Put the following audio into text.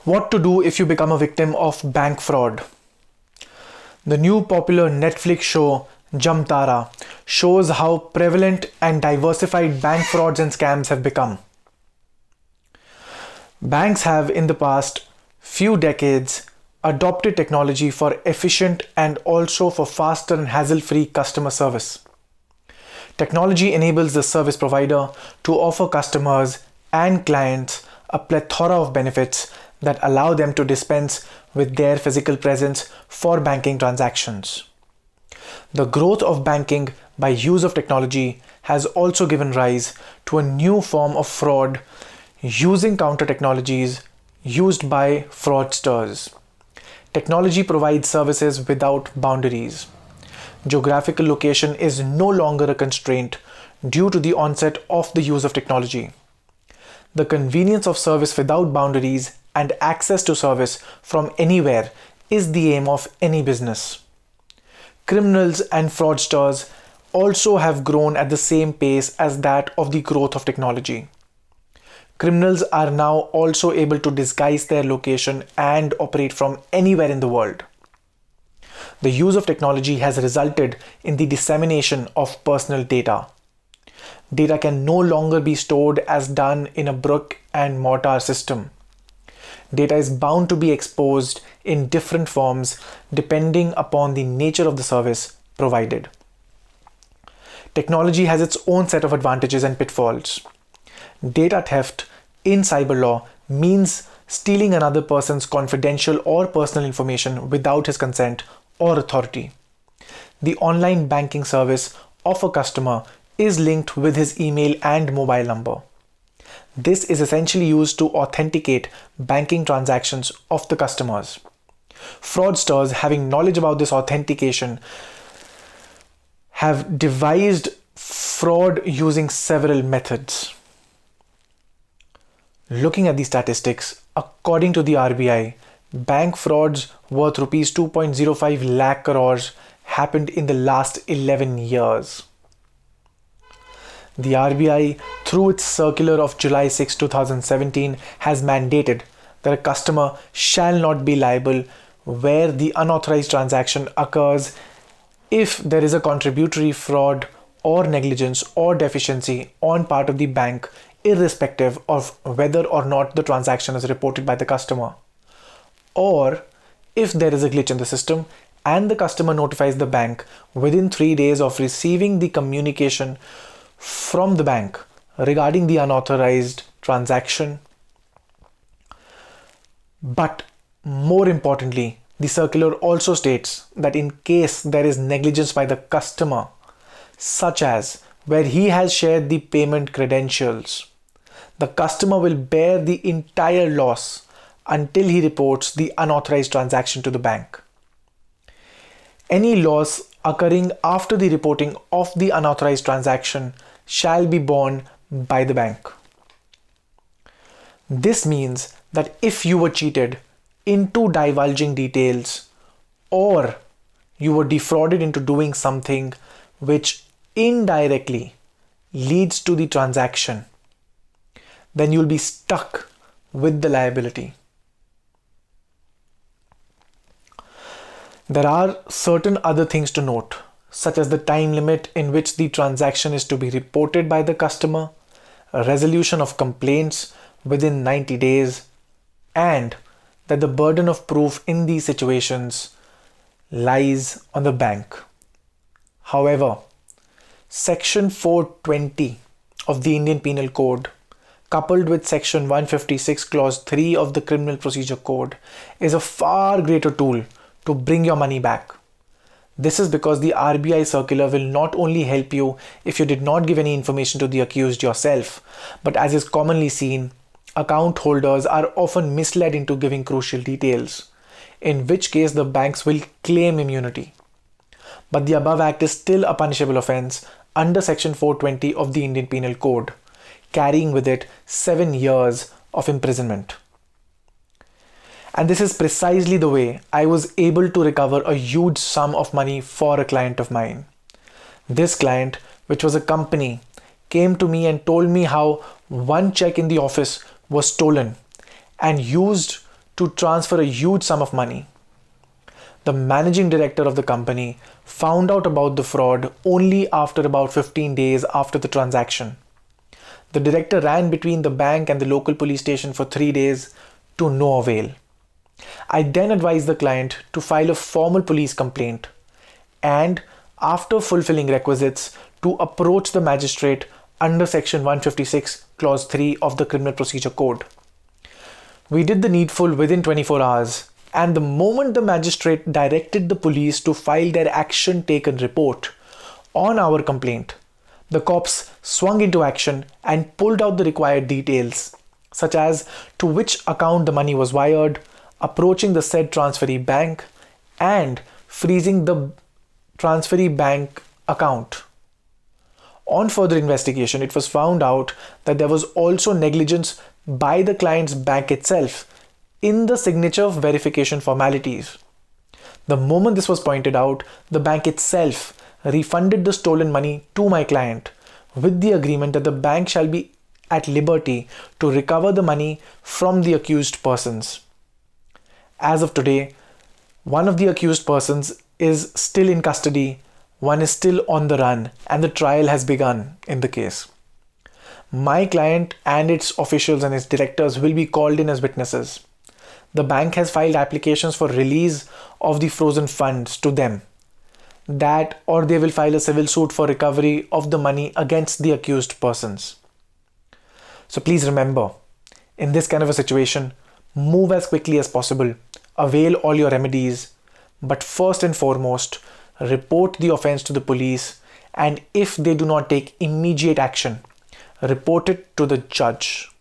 What to do if you become a victim of bank fraud? The new popular Netflix show Jamtara shows how prevalent and diversified bank frauds and scams have become. Banks have in the past few decades adopted technology for efficient and also for faster and hassle-free customer service. Technology enables the service provider to offer customers and clients a plethora of benefits that allow them to dispense with their physical presence for banking transactions. The growth of banking by use of technology has also given rise to a new form of fraud using counter technologies used by fraudsters. Technology provides services without boundaries. Geographical location is no longer a constraint due to the onset of the use of technology. The convenience of service without boundaries and access to service from anywhere is the aim of any business. Criminals and fraudsters also have grown at the same pace as that of the growth of technology. Criminals are now also able to disguise their location and operate from anywhere in the world. The use of technology has resulted in the dissemination of personal data. Data can no longer be stored as done in a brick and mortar system. Data is bound to be exposed in different forms depending upon the nature of the service provided. Technology has its own set of advantages and pitfalls. Data theft in cyber law means stealing another person's confidential or personal information without his consent or authority. The online banking service of a customer is linked with his email and mobile number. This is essentially used to authenticate banking transactions of the customers. Fraudsters, having knowledge about this authentication, have devised fraud using several methods. Looking at the statistics, according to the RBI, bank frauds worth rupees 2.05 lakh crores happened in the last 11 years. The RBI, through its circular of July 6, 2017, has mandated that a customer shall not be liable where the unauthorized transaction occurs if there is a contributory fraud or negligence or deficiency on part of the bank, irrespective of whether or not the transaction is reported by the customer, or if there is a glitch in the system and the customer notifies the bank within 3 days of receiving the communication from the bank regarding the unauthorized transaction. But more importantly, the circular also states that in case there is negligence by the customer, such as where he has shared the payment credentials, the customer will bear the entire loss until he reports the unauthorized transaction to the bank. Any loss occurring after the reporting of the unauthorized transaction shall be borne by the bank. This means that if you were cheated into divulging details or you were defrauded into doing something which indirectly leads to the transaction, then you'll be stuck with the liability. There are certain other things to note, such as the time limit in which the transaction is to be reported by the customer, a resolution of complaints within 90 days, and that the burden of proof in these situations lies on the bank. However, Section 420 of the Indian Penal Code, coupled with Section 156 Clause 3 of the Criminal Procedure Code, is a far greater tool to bring your money back. This is because the RBI circular will not only help you if you did not give any information to the accused yourself, but as is commonly seen, account holders are often misled into giving crucial details, in which case the banks will claim immunity. But the above act is still a punishable offence under Section 420 of the Indian Penal Code, carrying with it 7 years of imprisonment. And this is precisely the way I was able to recover a huge sum of money for a client of mine. This client, which was a company, came to me and told me how one check in the office was stolen and used to transfer a huge sum of money. The managing director of the company found out about the fraud only after about 15 days after the transaction. The director ran between the bank and the local police station for 3 days to no avail. I then advised the client to file a formal police complaint and, after fulfilling requisites, to approach the magistrate under section 156 clause 3 of the Criminal Procedure Code. We did the needful within 24 hours, and the moment the magistrate directed the police to file their action taken report on our complaint, the cops swung into action and pulled out the required details, such as to which account the money was wired, approaching the said transferee bank, and freezing the transferee bank account. On further investigation, it was found out that there was also negligence by the client's bank itself in the signature verification formalities. The moment this was pointed out, the bank itself refunded the stolen money to my client with the agreement that the bank shall be at liberty to recover the money from the accused persons. As of today, one of the accused persons is still in custody, one is still on the run, and the trial has begun in the case. My client and its officials and its directors will be called in as witnesses. The bank has filed applications for release of the frozen funds to them, that or they will file a civil suit for recovery of the money against the accused persons. So please remember, in this kind of a situation, move as quickly as possible, avail all your remedies, but first and foremost, report the offense to the police, and if they do not take immediate action, report it to the judge.